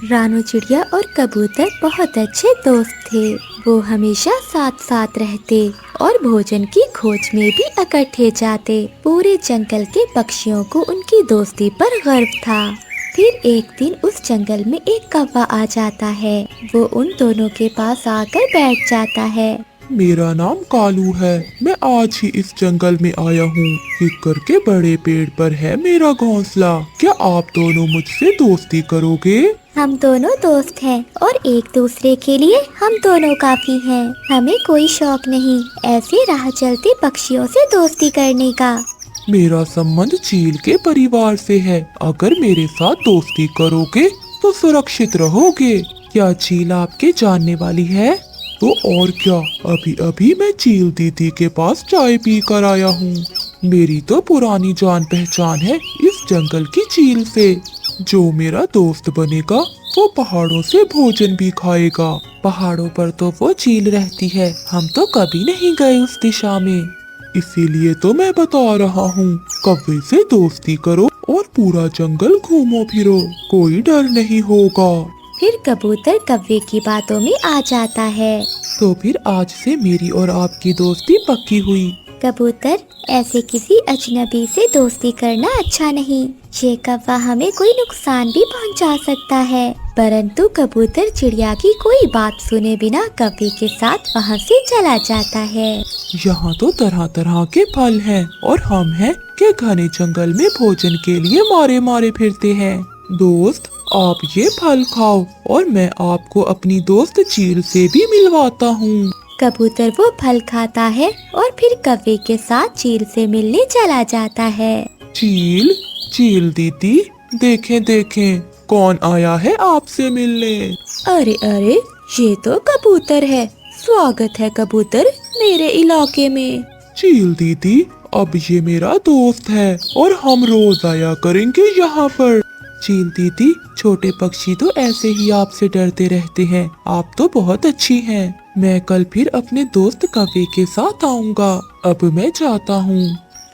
रानू चिड़िया और कबूतर बहुत अच्छे दोस्त थे। वो हमेशा साथ साथ रहते और भोजन की खोज में भी इकट्ठे जाते। पूरे जंगल के पक्षियों को उनकी दोस्ती पर गर्व था। फिर एक दिन उस जंगल में एक कौवा आ जाता है। वो उन दोनों के पास आकर बैठ जाता है। मेरा नाम कालू है। मैं आज ही इस जंगल में आया हूँ। किक्कर के बड़े पेड़ पर है मेरा घोंसला। क्या आप दोनों मुझसे दोस्ती करोगे? हम दोनों दोस्त हैं और एक दूसरे के लिए हम दोनों काफी हैं। हमें कोई शौक नहीं ऐसे राह चलते पक्षियों से दोस्ती करने का। मेरा संबंध चील के परिवार से है। अगर मेरे साथ दोस्ती करोगे तो सुरक्षित रहोगे। क्या चील आपके जानने वाली है? तो और क्या, अभी अभी मैं चील दीदी के पास चाय पी कर आया हूँ। मेरी तो पुरानी जान पहचान है इस जंगल की चील से। जो मेरा दोस्त बनेगा वो पहाड़ों से भोजन भी खाएगा। पहाड़ों पर तो वो चील रहती है, हम तो कभी नहीं गए उस दिशा में। इसीलिए तो मैं बता रहा हूँ, कौवे से दोस्ती करो और पूरा जंगल घूमो फिरो, कोई डर नहीं होगा। फिर कबूतर कौवे की बातों में आ जाता है। तो फिर आज से मेरी और आपकी दोस्ती पक्की हुई। कबूतर, ऐसे किसी अजनबी से दोस्ती करना अच्छा नहीं। ये कौवा हमें कोई नुकसान भी पहुंचा सकता है। परंतु कबूतर चिड़िया की कोई बात सुने बिना कौवे के साथ वहां से चला जाता है। यहाँ तो तरह तरह के फल हैं और हम हैं कि घने जंगल में भोजन के लिए मारे मारे फिरते हैं। दोस्त, आप ये फल खाओ और मैं आपको अपनी दोस्त चील से भी मिलवाता हूँ। कबूतर वो फल खाता है और फिर कौवे के साथ चील से मिलने चला जाता है। चील, चील दीदी, देखें देखें कौन आया है आपसे मिलने। अरे अरे, ये तो कबूतर है। स्वागत है कबूतर मेरे इलाके में। चील दीदी, अब ये मेरा दोस्त है और हम रोज आया करेंगे यहाँ पर। चील दीदी, छोटे पक्षी तो ऐसे ही आपसे डरते रहते हैं। आप तो बहुत अच्छी हैं। मैं कल फिर अपने दोस्त कौवे के साथ आऊँगा। अब मैं जाता हूँ।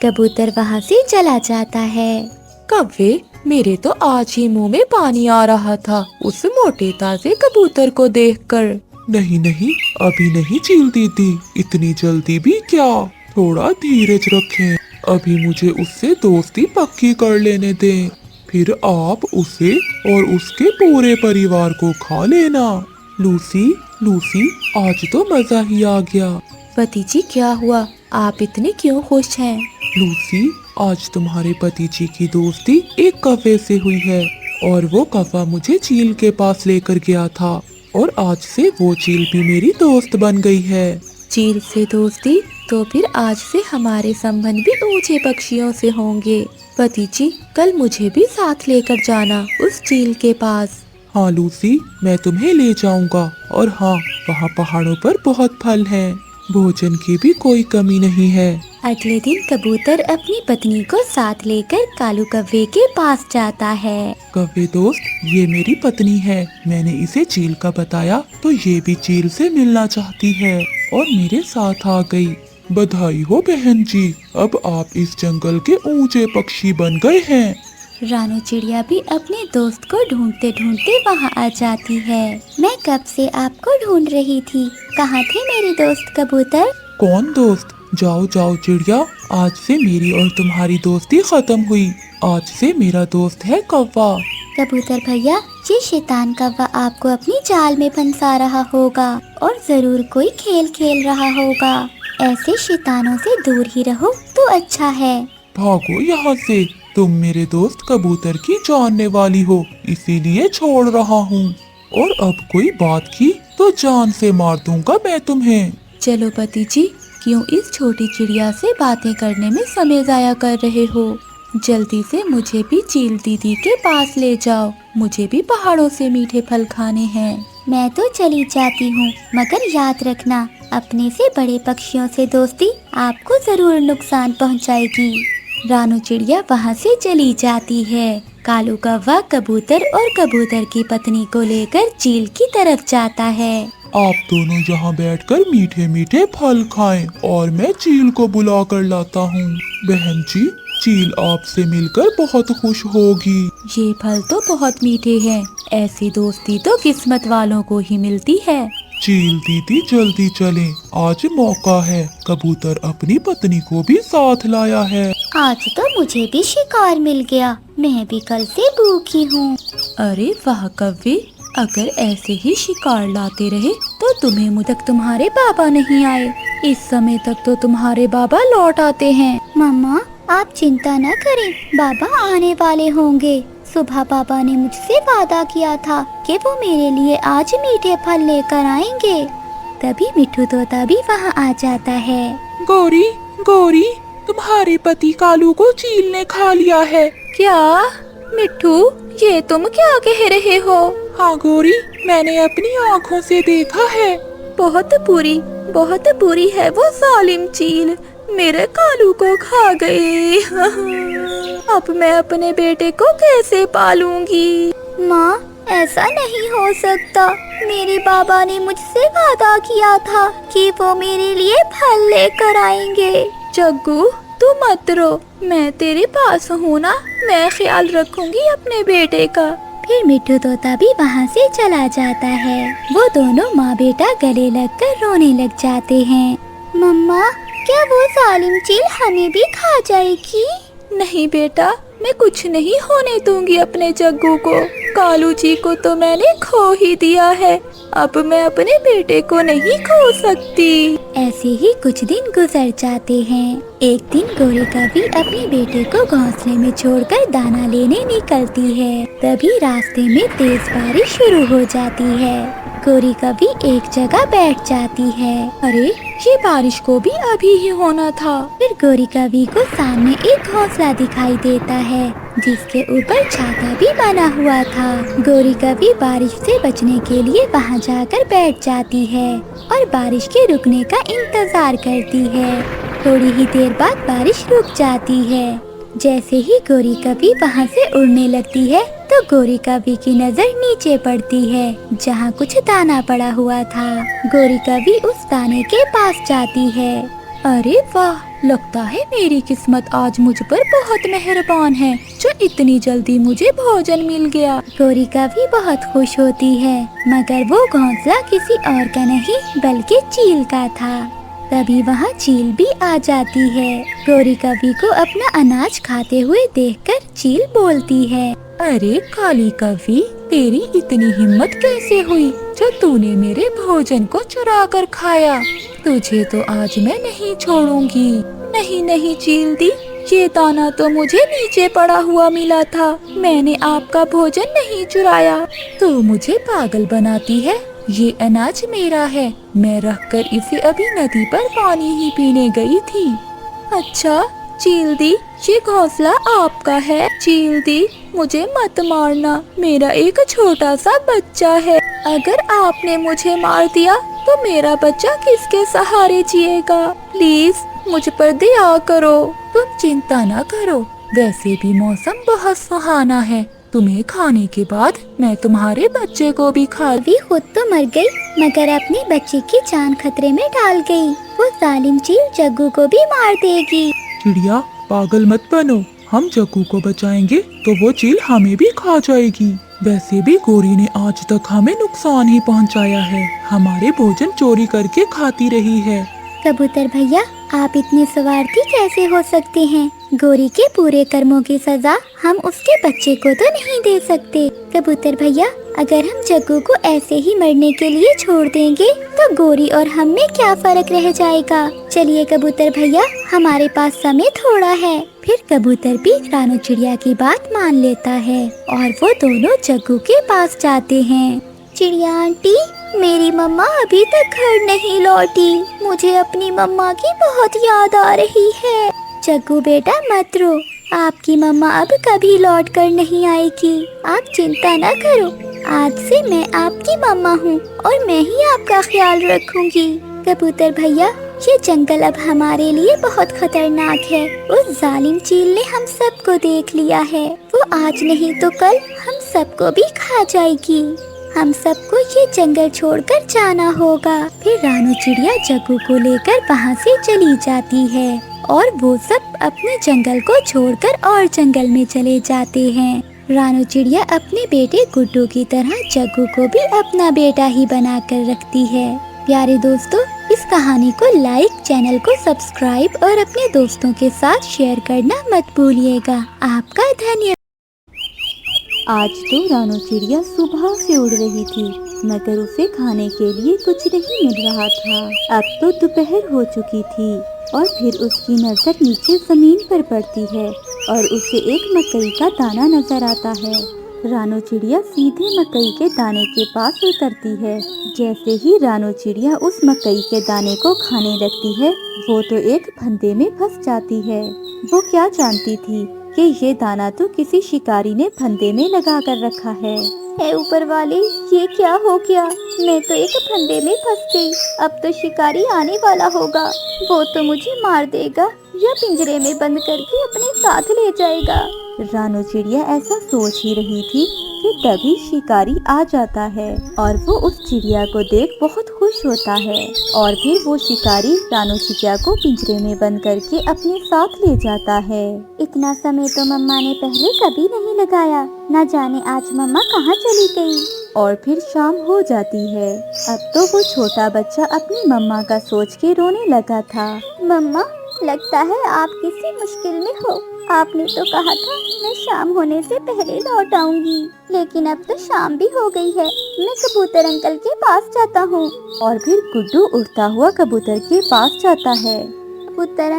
कबूतर वहाँ से चला जाता है। कौवे, मेरे तो आज ही मुंह में पानी आ रहा था उस मोटे ताजे कबूतर को देखकर। नहीं नहीं, अभी नहीं चील दीदी, इतनी जल्दी भी क्या, थोड़ा धीरज रखें। अभी मुझे उससे दोस्ती पक्की कर लेने दें, फिर आप उसे और उसके पूरे परिवार को खा लेना। लूसी, लूसी, आज तो मजा ही आ गया। पति जी, क्या हुआ? आप इतने क्यों खुश हैं? लूसी, आज तुम्हारे पति जी की दोस्ती एक कौवे से हुई है और वो कौवा मुझे चील के पास लेकर गया था और आज से वो चील भी मेरी दोस्त बन गई है। चील से दोस्ती? तो फिर आज से हमारे संबंध भी ऊंचे पक्षियों से होंगे। पति जी, कल मुझे भी साथ लेकर जाना उस चील के पास। हाँ लूसी, मैं तुम्हें ले जाऊंगा और हाँ, वहाँ पहाड़ों पर बहुत फल हैं। भोजन की भी कोई कमी नहीं है। अगले दिन कबूतर अपनी पत्नी को साथ लेकर कालू कौवे के पास जाता है। कौवे दोस्त, ये मेरी पत्नी है। मैंने इसे चील का बताया तो ये भी चील से मिलना चाहती है और मेरे साथ आ गई। बधाई हो बहन जी, अब आप इस जंगल के ऊंचे पक्षी बन गए हैं। रानू चिड़िया भी अपने दोस्त को ढूंढते ढूंढते वहाँ आ जाती है। मैं कब से आपको ढूंढ रही थी, कहाँ थे मेरे दोस्त कबूतर? कौन दोस्त? जाओ जाओ चिड़िया, आज से मेरी और तुम्हारी दोस्ती खत्म हुई। आज से मेरा दोस्त है कौवा। कबूतर भैया, ये शैतान कौवा आपको अपनी जाल में फंसा रहा होगा और जरूर कोई खेल खेल रहा होगा। ऐसे शैतानों से दूर ही रहो तो अच्छा है। भागो यहाँ से, तुम मेरे दोस्त कबूतर की जानने वाली हो, इसीलिए छोड़ रहा हूँ। और अब कोई बात की तो जान से मार दूंगा मैं तुम्हें। चलो पति जी, क्यों इस छोटी चिड़िया से बातें करने में समय जाया कर रहे हो? जल्दी से मुझे भी चील दीदी के पास ले जाओ। मुझे भी पहाड़ों से मीठे फल खाने हैं। मैं तो चली जाती हूँ, मगर याद रखना, अपने से बड़े पक्षियों से दोस्ती आपको जरूर नुकसान पहुँचाएगी। रानू चिड़िया वहाँ से चली जाती है। कालू कौवा कबूतर और कबूतर की पत्नी को लेकर चील की तरफ जाता है। आप दोनों यहाँ बैठकर मीठे मीठे फल खाएं और मैं चील को बुला कर लाता हूँ। बहन जी, चील आपसे मिलकर बहुत खुश होगी। ये फल तो बहुत मीठे हैं, ऐसी दोस्ती तो किस्मत वालों को ही मिलती है। चील दीदी जल्दी चलें, आज मौका है। कबूतर अपनी पत्नी को भी साथ लाया है। आज तो मुझे भी शिकार मिल गया, मैं भी कल से भूखी हूँ। अरे वाह कव्वे, अगर ऐसे ही शिकार लाते रहे तो तुम्हें मुझ तक तुम्हारे बाबा नहीं आए। इस समय तक तो तुम्हारे बाबा लौट आते हैं। मम्मा आप चिंता न करें, बाबा आने वाले होंगे। सुबह पापा ने मुझसे वादा किया था कि वो मेरे लिए आज मीठे फल लेकर आएंगे। तभी मिट्ठू तोता भी वहाँ आ जाता है। गौरी गौरी, तुम्हारे पति कालू को चील ने खा लिया है। क्या मिट्ठू, ये तुम क्या कह रहे हो? हाँ गौरी, मैंने अपनी आँखों से देखा है। बहुत बुरी है वो जालिम चील, मेरे कालू को खा गए। अब मैं अपने बेटे को कैसे पालूंगी? माँ ऐसा नहीं हो सकता, मेरे बाबा ने मुझसे वादा किया था कि वो मेरे लिए फल लेकर आएंगे। जग्गू तू मत रो, मैं तेरे पास हूँ ना, मैं ख्याल रखूंगी अपने बेटे का। फिर मिट्ठू तोता भी वहाँ से चला जाता है। वो दोनों माँ बेटा गले लगकर रोने लग जाते हैं। मम्मा क्या वो जालिम चील हमें भी खा जाएगी? नहीं बेटा, मैं कुछ नहीं होने दूंगी अपने जग्गू को। कालू जी को तो मैंने खो ही दिया है, अब मैं अपने बेटे को नहीं खो सकती। ऐसे ही कुछ दिन गुजर जाते हैं। एक दिन गोरी कभी अपने बेटे को घोंसले में छोड़कर दाना लेने निकलती है। तभी रास्ते में तेज बारिश शुरू हो जाती है। गोरी कभी एक जगह बैठ जाती है। अरे ये बारिश को भी अभी ही होना था। फिर गोरी कभी को सामने एक घोंसला दिखाई देता है जिसके ऊपर छाता भी बना हुआ था। गोरी कभी बारिश से बचने के लिए वहां जाकर बैठ जाती है और बारिश के रुकने का इंतजार करती है। थोड़ी ही देर बाद बारिश रुक जाती है। जैसे ही गोरी कभी वहां से उड़ने लगती है तो गोरी कभी की नजर नीचे पड़ती है जहां कुछ दाना पड़ा हुआ था। गोरी कभी उस दाने के पास जाती है। अरे वाह, लगता है मेरी किस्मत आज मुझ पर बहुत मेहरबान है जो इतनी जल्दी मुझे भोजन मिल गया। गोरी कभी बहुत खुश होती है, मगर वो घोंसला किसी और का नहीं बल्कि चील का था। तभी वहाँ चील भी आ जाती है। गोरी कभी को अपना अनाज खाते हुए देखकर चील बोलती है, अरे काली कभी, तेरी इतनी हिम्मत कैसे हुई जो तूने मेरे भोजन को चुरा कर खाया? तुझे तो आज मैं नहीं छोड़ूंगी। नहीं चील दी, ये दाना तो मुझे नीचे पड़ा हुआ मिला था, मैंने आपका भोजन नहीं चुराया। तू मुझे पागल बनाती है, ये अनाज मेरा है, मैं रखकर इसे अभी नदी पर पानी ही पीने गई थी। अच्छा चील दी, ये घोंसला आपका है। चील दी मुझे मत मारना, मेरा एक छोटा सा बच्चा है, अगर आपने मुझे मार दिया तो मेरा बच्चा किसके सहारे जिएगा? प्लीज मुझ पर दया करो। तुम चिंता ना करो, वैसे भी मौसम बहुत सुहाना है, तुम्हें खाने के बाद मैं तुम्हारे बच्चे को भी खा। भी खुद तो मर गई मगर अपने बच्चे की जान खतरे में डाल गई। वो जालिम चील जग्गू को भी मार देगी। चिड़िया पागल मत बनो, हम जग्गू को बचाएंगे तो वो चील हमें भी खा जाएगी। वैसे भी गोरी ने आज तक हमें नुकसान ही पहुंचाया है, हमारे भोजन चोरी करके खाती रही है। कबूतर भैया आप इतने स्वार्थी कैसे हो सकते हैं? गोरी के पूरे कर्मों की सजा हम उसके बच्चे को तो नहीं दे सकते। कबूतर भैया अगर हम जग्गू को ऐसे ही मरने के लिए छोड़ देंगे तो गोरी और हम में क्या फर्क रह जाएगा? चलिए कबूतर भैया, हमारे पास समय थोड़ा है। फिर कबूतर भी रानू चिड़िया की बात मान लेता है और वो दोनों जग्गू के पास जाते हैं। चिड़िया आंटी, मेरी मम्मा अभी तक घर नहीं लौटी, मुझे अपनी मम्मा की बहुत याद आ रही है। जग्गू बेटा मत रो, आपकी मम्मा अब कभी लौट कर नहीं आएगी, आप चिंता न करो, आज से मैं आपकी मम्मा हूँ और मैं ही आपका ख्याल रखूंगी। कबूतर भैया ये जंगल अब हमारे लिए बहुत खतरनाक है, उस जालिम चील ने हम सबको देख लिया है, वो आज नहीं तो कल हम सबको भी खा जाएगी। हम सबको ये जंगल छोड़कर जाना होगा। फिर रानू चिड़िया जग्गू को लेकर वहाँ से चली जाती है और वो सब अपने जंगल को छोड़कर और जंगल में चले जाते हैं। रानू चिड़िया अपने बेटे गुड्डू की तरह जग्गू को भी अपना बेटा ही बनाकर रखती है। प्यारे दोस्तों, इस कहानी को लाइक, चैनल को सब्सक्राइब और अपने दोस्तों के साथ शेयर करना मत भूलिएगा। आपका धन्यवाद। आज तो रानू चिड़िया सुबह से उड़ रही थी, मगर उसे खाने के लिए कुछ नहीं मिल रहा था। अब तो दोपहर हो चुकी थी और फिर उसकी नजर नीचे जमीन पर पड़ती है और उसे एक मकई का दाना नजर आता है। रानू चिड़िया सीधे मकई के दाने के पास उतरती है। जैसे ही रानू चिड़िया उस मकई के दाने को खाने लगती है, वो तो एक फंदे में फंस जाती है। वो क्या जानती थी कि ये दाना तो किसी शिकारी ने फंदे में लगा कर रखा है। हे ऊपर वाले, ये क्या हो गया? मैं तो एक फंदे में फंस गई। अब तो शिकारी आने वाला होगा। वो तो मुझे मार देगा या पिंजरे में बंद करके अपने साथ ले जाएगा। रानू चिड़िया ऐसा सोच ही रही थी कि तभी शिकारी आ जाता है और वो उस चिड़िया को देख बहुत खुश होता है और फिर वो शिकारी रानू चिड़िया को पिंजरे में बंद करके अपने साथ ले जाता है। इतना समय तो मम्मा ने पहले कभी नहीं लगाया। न जाने आज मम्मा कहाँ चली गई। और फिर शाम हो जाती है। अब तो वो छोटा बच्चा अपनी मम्मा का सोच के रोने लगा था। मम्मा, लगता है आप किसी मुश्किल में हो। आपने तो कहा था मैं शाम होने से पहले लौट आऊंगी, लेकिन अब तो शाम भी हो गई है। मैं कबूतर अंकल के पास जाता हूँ। और फिर गुड्डू उड़ता हुआ कबूतर के पास जाता है। कबूतर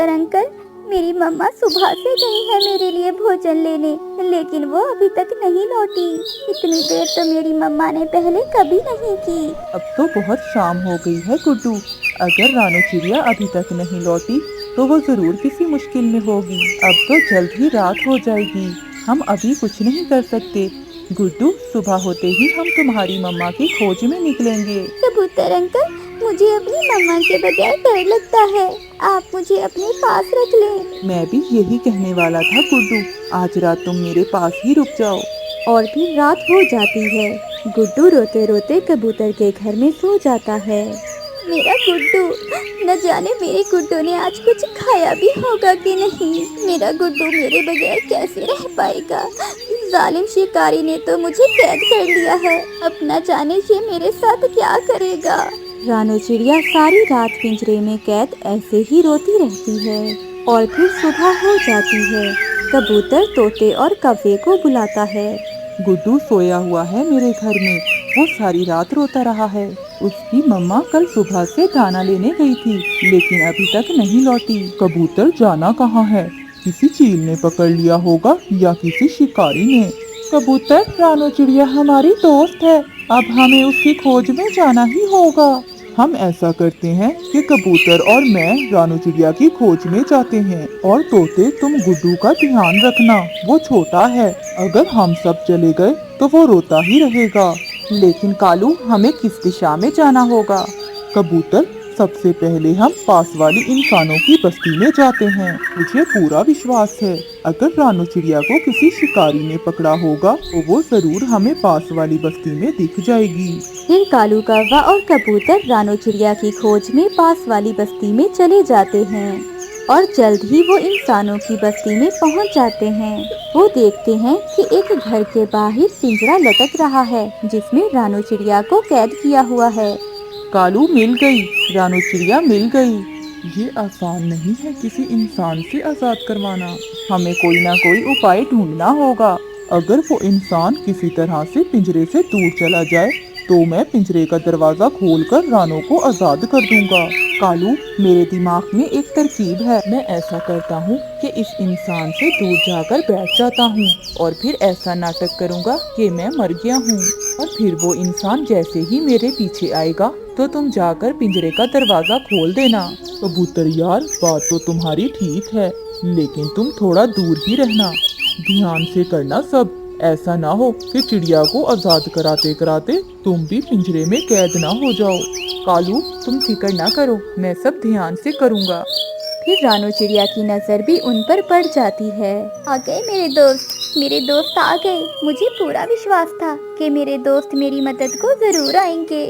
अंकल, मेरी मम्मा सुबह से गई है मेरे लिए भोजन लेने, लेकिन वो अभी तक नहीं लौटी। इतनी देर तो मेरी मम्मा ने पहले कभी नहीं की। अब तो बहुत शाम हो गई है गुड्डू। अगर रानू चिड़िया अभी तक नहीं लौटी तो वो जरूर किसी मुश्किल में होगी। अब तो जल्द ही रात हो जाएगी। हम अभी कुछ नहीं कर सकते। गुड्डू, सुबह होते ही हम तुम्हारी मम्मा की खोज में निकलेंगे। कबूतर अंकल, मुझे अपनी मम्मा के बगैर डर लगता है। आप मुझे अपने पास रख लें। मैं भी यही कहने वाला था गुड्डू, आज रात तुम मेरे पास ही रुक जाओ। और फिर रात हो जाती है। गुड्डू रोते रोते कबूतर के घर में सो जाता है। मेरा गुड्डू, न जाने मेरे गुड्डू ने आज कुछ खाया भी होगा कि नहीं। मेरा गुड्डू मेरे बगैर कैसे रह पाएगा। जालिम शिकारी ने तो मुझे कैद कर लिया है। अब न जाने ये मेरे साथ क्या करेगा। रानू चिड़िया सारी रात पिंजरे में कैद ऐसे ही रोती रहती है। और फिर सुबह हो जाती है। कबूतर तोते और कौवे को बुलाता है। गुड्डू सोया हुआ है मेरे घर में। वो सारी रात रोता रहा है। उसकी मम्मा कल सुबह से दाना लेने गई थी, लेकिन अभी तक नहीं लौटी। कबूतर जाना कहाँ है? किसी चील ने पकड़ लिया होगा या किसी शिकारी ने। कबूतर, रानू चिड़िया हमारी दोस्त है। अब हमें उसकी खोज में जाना ही होगा। हम ऐसा करते हैं कि कबूतर और मैं रानू चिड़िया की खोज में जाते हैं और तोते, तुम गुड्डू का ध्यान रखना। वो छोटा है, अगर हम सब चले गए तो वो रोता ही रहेगा। लेकिन कालू, हमें किस दिशा में जाना होगा? कबूतर, सबसे पहले हम पास वाली इंसानों की बस्ती में जाते हैं। मुझे पूरा विश्वास है अगर रानू चिड़िया को किसी शिकारी ने पकड़ा होगा तो वो जरूर हमें पास वाली बस्ती में दिख जाएगी। फिर कालू कौवा और कबूतर रानू चिड़िया की खोज में पास वाली बस्ती में चले जाते हैं और जल्द ही वो इंसानों की बस्ती में पहुंच जाते हैं। वो देखते हैं कि एक घर के बाहर पिंजरा लटक रहा है जिसमें रानू चिड़िया को कैद किया हुआ है। कालू, मिल गई, रानू चिड़िया मिल गई। ये आसान नहीं है किसी इंसान से आजाद करवाना। हमें कोई ना कोई उपाय ढूंढना होगा। अगर वो इंसान किसी तरह से पिंजरे से दूर चला जाए तो मैं पिंजरे का दरवाजा खोलकर रानू को आजाद कर दूंगा। कालू, मेरे दिमाग में एक तरकीब है। मैं ऐसा करता हूँ कि इस इंसान से दूर जाकर बैठ जाता हूँ और फिर ऐसा नाटक करूँगा कि मैं मर गया हूँ और फिर वो इंसान जैसे ही मेरे पीछे आएगा तो तुम जाकर पिंजरे का दरवाजा खोल देना। कबूतर यार, बात तो तुम्हारी ठीक है, लेकिन तुम थोड़ा दूर ही रहना। ध्यान से करना सब। ऐसा ना हो कि चिड़िया को आजाद कराते कराते तुम भी पिंजरे में कैद ना हो जाओ। कालू, तुम फिक्र ना करो, मैं सब ध्यान से करूँगा। फिर रानू चिड़िया की नजर भी उन पर पड़ जाती है। आ गए मेरे दोस्त आ गए। मुझे पूरा विश्वास था कि मेरे दोस्त मेरी मदद को जरूर आएंगे।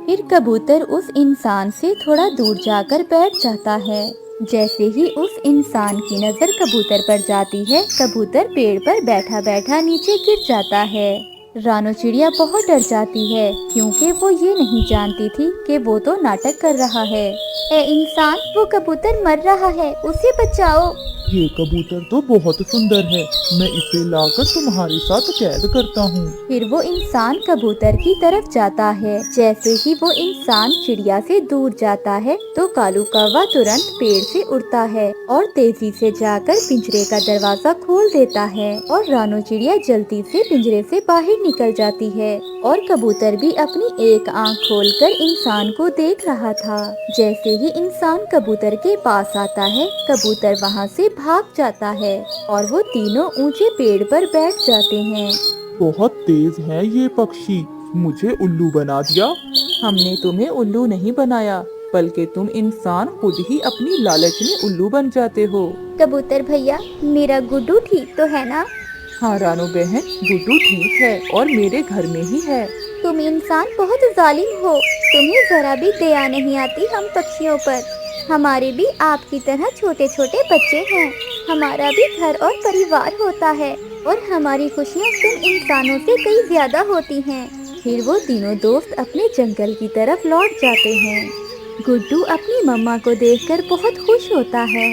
फिर कबूतर उस इंसान से थोड़ा दूर जाकर बैठ जाता है जैसे ही उस इंसान की नजर कबूतर पर जाती है, कबूतर पेड़ पर बैठा बैठा नीचे गिर जाता है। रानो चिड़िया बहुत डर जाती है क्योंकि वो ये नहीं जानती थी कि वो तो नाटक कर रहा है। ए इंसान, वो कबूतर मर रहा है, उसे बचाओ। ये कबूतर तो बहुत सुंदर है, मैं इसे लाकर तुम्हारे साथ कैद करता हूँ। फिर वो इंसान कबूतर की तरफ जाता है। जैसे ही वो इंसान चिड़िया से दूर जाता है तो कालू कौवा तुरंत पेड़ से उड़ता है और तेजी से जाकर पिंजरे का दरवाजा खोल देता है और रानो चिड़िया जल्दी से पिंजरे से बाहर निकल जाती है और कबूतर भी अपनी एक आंख खोलकर इंसान को देख रहा था। जैसे ही इंसान कबूतर के पास आता है, कबूतर वहाँ से भाग जाता है और वो तीनों ऊंचे पेड़ पर बैठ जाते हैं। बहुत तेज है ये पक्षी, मुझे उल्लू बना दिया। हमने तुम्हें उल्लू नहीं बनाया, बल्कि तुम इंसान खुद ही अपनी लालच में उल्लू बन जाते हो। कबूतर भैया, मेरा गुड्डू ठीक तो है ना? हाँ रानो बहन, गुड्डू ठीक है और मेरे घर में ही है। तुम इंसान बहुत जालिम हो, तुम्हें जरा भी दया नहीं आती हम पक्षियों पर। हमारे भी आपकी तरह छोटे छोटे बच्चे हैं, हमारा भी घर और परिवार होता है और हमारी खुशियाँ तुम इंसानों से कई ज्यादा होती हैं। फिर वो तीनों दोस्त अपने जंगल की तरफ लौट जाते हैं। गुड्डू अपनी मम्मा को देखकर बहुत खुश होता है।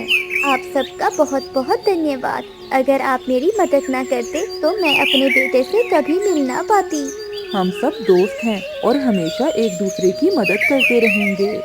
आप सबका बहुत बहुत धन्यवाद। अगर आप मेरी मदद न करते तो मैं अपने बेटे से कभी मिल ना पाती। हम सब दोस्त हैं और हमेशा एक दूसरे की मदद करते रहेंगे।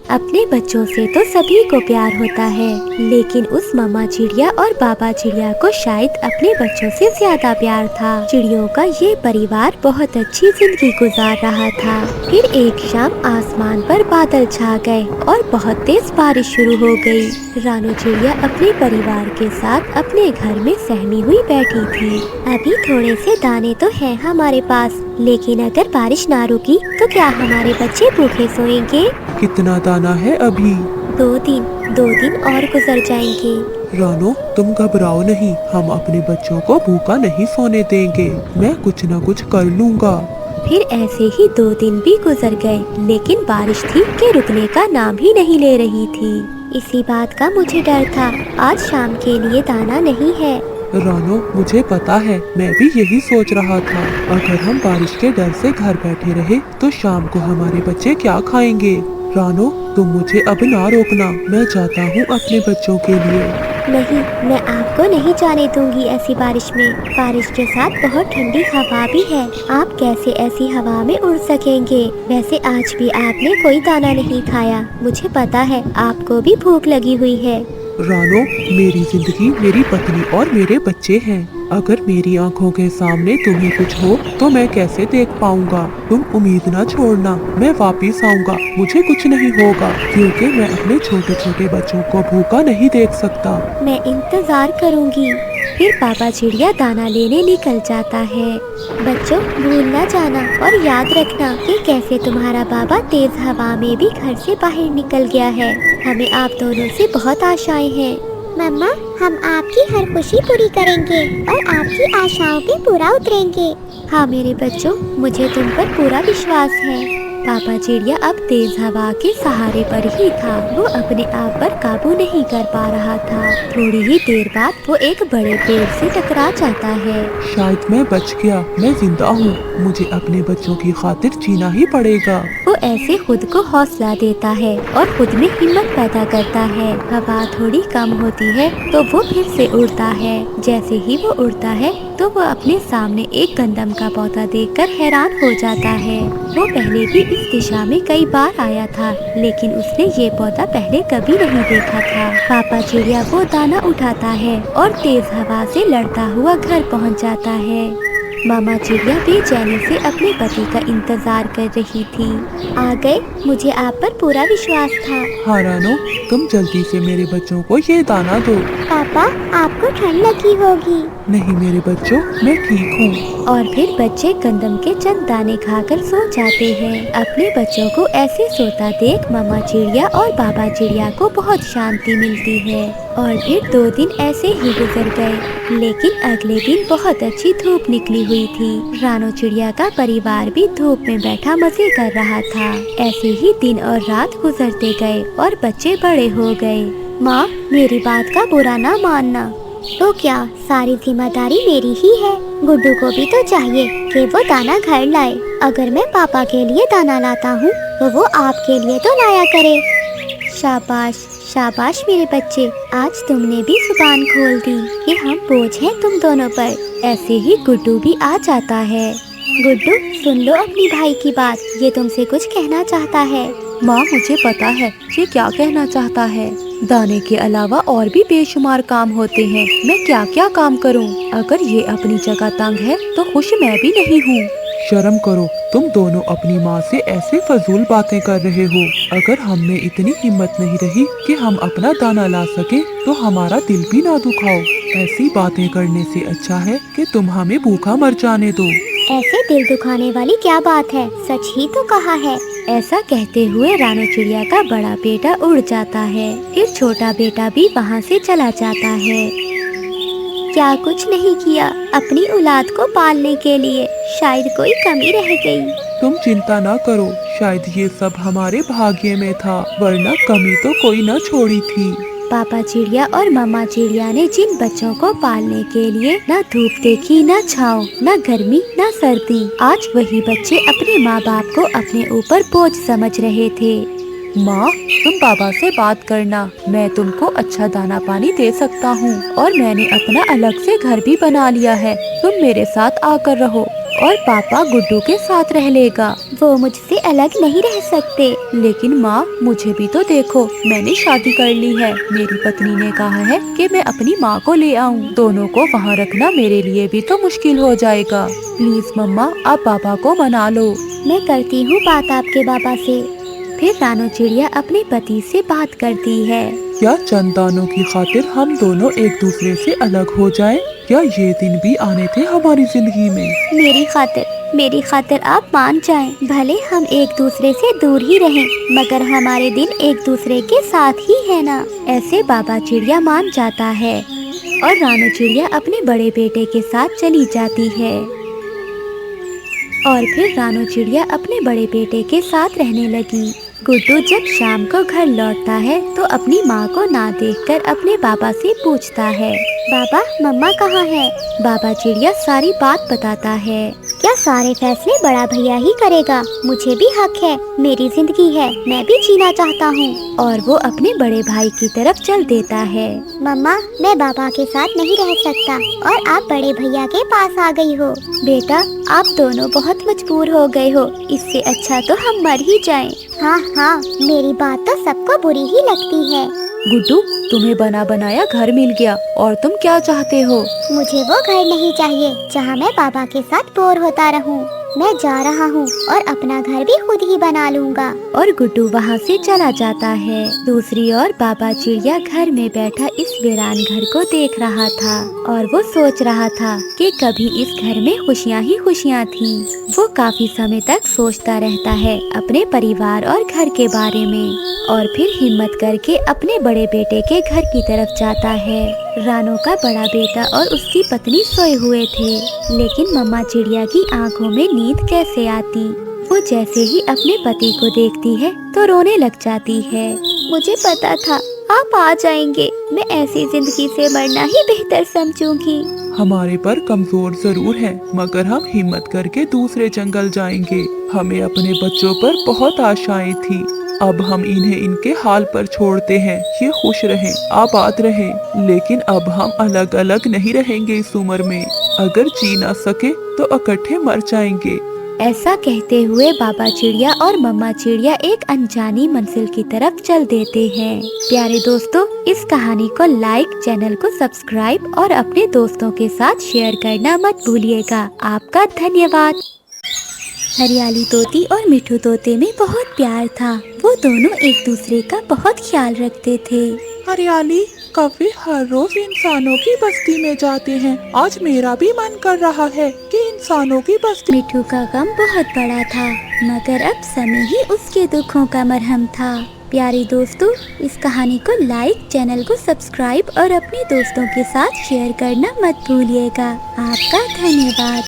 अपने बच्चों से तो सभी को प्यार होता है, लेकिन उस मम्मा चिड़िया और बाबा चिड़िया को शायद अपने बच्चों से ज्यादा प्यार था। चिड़ियों का ये परिवार बहुत अच्छी जिंदगी गुजार रहा था। फिर एक शाम आसमान पर बादल छा गए और बहुत तेज बारिश शुरू हो गई। रानो चिड़िया अपने परिवार के साथ अपने घर में सहमी हुई बैठी थी। अभी थोड़े से दाने तो हैं हमारे पास, लेकिन अगर बारिश ना रुकी तो क्या हमारे बच्चे भूखे सोएंगे? कितना दाना है अभी? 2 दिन और गुजर जाएंगे। रानो, तुम घबराओ नहीं, हम अपने बच्चों को भूखा नहीं सोने देंगे। मैं कुछ न कुछ कर लूँगा। फिर ऐसे ही 2 दिन भी गुजर गए, लेकिन बारिश थी कि रुकने का नाम ही नहीं ले रही थी। इसी बात का मुझे डर था, आज शाम के लिए दाना नहीं है। रानो, मुझे पता है, मैं भी यही सोच रहा था। अगर हम बारिश के डर से घर बैठे रहे तो शाम को हमारे बच्चे क्या खाएंगे? रानो, तुम मुझे अब ना रोकना, मैं जाता हूँ अपने बच्चों के लिए। नहीं, मैं आपको नहीं जाने दूंगी ऐसी बारिश में। बारिश के साथ बहुत ठंडी हवा भी है, आप कैसे ऐसी हवा में उड़ सकेंगे? वैसे आज भी आपने कोई दाना नहीं खाया, मुझे पता है आपको भी भूख लगी हुई है। रानो, मेरी जिंदगी मेरी पत्नी और मेरे बच्चे हैं। अगर मेरी आंखों के सामने तुम्हें कुछ हो तो मैं कैसे देख पाऊंगा? तुम उम्मीद ना छोड़ना, मैं वापिस आऊंगा, मुझे कुछ नहीं होगा, क्योंकि मैं अपने छोटे छोटे बच्चों को भूखा नहीं देख सकता। मैं इंतजार करूंगी। फिर पापा चिड़िया दाना लेने निकल जाता है। बच्चों, भूल ना जाना और याद रखना कि कैसे तुम्हारा बाबा तेज हवा में भी घर से बाहर निकल गया है। हमें आप दोनों से बहुत आशाएं हैं। मम्मा, हम आपकी हर खुशी पूरी करेंगे और आपकी आशाओं पे पूरा उतरेंगे। हाँ मेरे बच्चों, मुझे तुम पर पूरा विश्वास है। पापा चिड़िया अब तेज हवा के सहारे पर ही था, वो अपने आप पर काबू नहीं कर पा रहा था। थोड़ी ही देर बाद वो एक बड़े पेड़ से टकरा जाता है। शायद मैं बच गया, मैं जिंदा हूँ, मुझे अपने बच्चों की खातिर जीना ही पड़ेगा। वो ऐसे खुद को हौसला देता है और खुद में हिम्मत पैदा करता है। हवा थोड़ी कम होती है तो वो फिर से उड़ता है। जैसे ही वो उड़ता है तो वो अपने सामने एक गंदम का पौधा देखकर हैरान हो जाता है। वो पहले भी इस दिशा में कई बार आया था, लेकिन उसने ये पौधा पहले कभी नहीं देखा था। पापा चिड़िया वो दाना उठाता है और तेज हवा से लड़ता हुआ घर पहुंच जाता है। मामा चिड़िया बेचैनी से अपने पति का इंतजार कर रही थी। आ गए, मुझे आप पर पूरा विश्वास था। हाँ रानो, तुम जल्दी से मेरे बच्चों को ये दाना दो। पापा, आपको ठंड लगी होगी। नहीं मेरे बच्चों, मैं ठीक हूँ। और फिर बच्चे गंदम के चंद दाने खाकर सो जाते हैं। अपने बच्चों को ऐसे सोता देख मामा चिड़िया और बाबा चिड़िया को बहुत शांति मिलती है। और फिर 2 दिन ऐसे ही गुजर गए, लेकिन अगले दिन बहुत अच्छी धूप निकली हुई थी। रानो चिड़िया का परिवार भी धूप में बैठा मजे कर रहा था। ऐसे ही दिन और रात गुजरते गए और बच्चे बड़े हो गए। माँ, मेरी बात का बुरा ना मानना। तो क्या सारी जिम्मेदारी मेरी ही है? गुड्डू को भी तो चाहिए कि वो दाना घर लाए। अगर मैं पापा के लिए दाना लाता हूँ तो वो आपके लिए तो लाया करे। शाबाश शाबाश मेरे बच्चे, आज तुमने भी जुबान खोल दी कि हम बोझ हैं तुम दोनों पर। ऐसे ही गुड्डू भी आ जाता है। गुड्डू, सुन लो अपनी भाई की बात, ये तुमसे कुछ कहना चाहता है। माँ, मुझे पता है ये क्या कहना चाहता है। दाने के अलावा और भी बेशुमार काम होते हैं, मैं क्या क्या काम करूँ। अगर ये अपनी जगह तंग है तो खुश मैं भी नहीं हूँ। शर्म करो, तुम दोनों अपनी माँ से ऐसे फजूल बातें कर रहे हो। अगर हम में इतनी हिम्मत नहीं रही कि हम अपना दाना ला सके तो हमारा दिल भी ना दुखाओ। ऐसी बातें करने से अच्छा है कि तुम हमें भूखा मर जाने दो। ऐसे दिल दुखाने वाली क्या बात है, सच ही तो कहा है। ऐसा कहते हुए रानू चिड़िया का बड़ा बेटा उड़ जाता है। फिर छोटा बेटा भी वहाँ से चला जाता है। क्या कुछ नहीं किया अपनी औलाद को पालने के लिए, शायद कोई कमी रह गई। तुम चिंता ना करो, शायद ये सब हमारे भाग्य में था, वरना कमी तो कोई न छोड़ी थी। पापा चिड़िया और मम्मा चिड़िया ने जिन बच्चों को पालने के लिए न धूप देखी, न छाँव, न गर्मी, न सर्दी, आज वही बच्चे अपने माँ बाप को अपने ऊपर बोझ समझ रहे थे। माँ, तुम पापा से बात करना, मैं तुमको अच्छा दाना पानी दे सकता हूँ और मैंने अपना अलग से घर भी बना लिया है। तुम मेरे साथ आकर रहो और पापा गुड्डू के साथ रह लेगा। वो मुझसे अलग नहीं रह सकते। लेकिन माँ, मुझे भी तो देखो, मैंने शादी कर ली है। मेरी पत्नी ने कहा है कि मैं अपनी माँ को ले आऊँ। दोनों को वहाँ रखना मेरे लिए भी तो मुश्किल हो जाएगा। प्लीज मम्मा, आप पापा को मना लो। मैं करती हूँ बात आपके पापा से। फिर रानू चिड़िया अपने पति से बात करती है। क्या चंद दानों की खातिर हम दोनों एक दूसरे से अलग हो जाएं? क्या ये दिन भी आने थे हमारी जिंदगी में? मेरी खातिर आप मान जाएं। भले हम एक दूसरे से दूर ही रहें, मगर हमारे दिल एक दूसरे के साथ ही है ना। ऐसे बाबा चिड़िया मान जाता है और रानू चिड़िया अपने बड़े बेटे के साथ चली जाती है। और फिर रानू चिड़िया अपने बड़े बेटे के साथ रहने लगी। गुड्डू जब शाम को घर लौटता है तो अपनी माँ को ना देखकर अपने पापा से पूछता है, पापा, मम्मा कहाँ है? बाबा चिड़िया सारी बात बताता है। क्या सारे फैसले बड़ा भैया ही करेगा? मुझे भी हक है, मेरी जिंदगी है, मैं भी जीना चाहता हूँ। और वो अपने बड़े भाई की तरफ चल देता है। मम्मा, मैं पापा के साथ नहीं रह सकता और आप बड़े भैया के पास आ गई हो। बेटा, आप दोनों बहुत मजबूर हो गए हो, इससे अच्छा तो हम मर ही जाएं। हाँ, मेरी बात तो सबको बुरी ही लगती है। गुड्डू, तुम्हें बना बनाया घर मिल गया और तुम क्या चाहते हो? मुझे वो घर नहीं चाहिए जहाँ मैं पापा के साथ बोर होता रहूं। मैं जा रहा हूँ और अपना घर भी खुद ही बना लूँगा। और गुड्डू वहाँ से चला जाता है। दूसरी ओर बाबा चिड़िया घर में बैठा इस वीरान घर को देख रहा था और वो सोच रहा था कि कभी इस घर में खुशियाँ ही खुशियाँ थीं। वो काफी समय तक सोचता रहता है अपने परिवार और घर के बारे में और फिर हिम्मत करके अपने बड़े बेटे के घर की तरफ जाता है। रानू का बड़ा बेटा और उसकी पत्नी सोए हुए थे, लेकिन मम्मा चिड़िया की आंखों में नींद कैसे आती। वो जैसे ही अपने पति को देखती है तो रोने लग जाती है। मुझे पता था आप आ जाएंगे, मैं ऐसी जिंदगी से मरना ही बेहतर समझूंगी। हमारे पर कमजोर जरूर हैं, मगर हम हिम्मत करके दूसरे जंगल जाएंगे। हमें अपने बच्चों पर बहुत आशाएं थी, अब हम इन्हें इनके हाल पर छोड़ते हैं। ये खुश रहें, आबाद रहें। लेकिन अब हम अलग अलग नहीं रहेंगे इस उम्र में। अगर जी ना सके तो इकट्ठे मर जाएंगे। ऐसा कहते हुए बाबा चिड़िया और मम्मा चिड़िया एक अनजानी मंजिल की तरफ चल देते हैं। प्यारे दोस्तों, इस कहानी को लाइक, चैनल को सब्सक्राइब और अपने दोस्तों के साथ शेयर करना मत भूलिएगा। आपका धन्यवाद। हरियाली तोती और मिठू तोते में बहुत प्यार था। वो दोनों एक दूसरे का बहुत ख्याल रखते थे। हरियाली, कौवे हर रोज इंसानों की बस्ती में जाते हैं। आज मेरा भी मन कर रहा है कि इंसानों की बस्ती। मिठू का गम बहुत बड़ा था, मगर अब समय ही उसके दुखों का मरहम था। प्यारे दोस्तों, इस कहानी को लाइक, चैनल को सब्सक्राइब और अपने दोस्तों के साथ शेयर करना मत भूलिएगा। आपका धन्यवाद।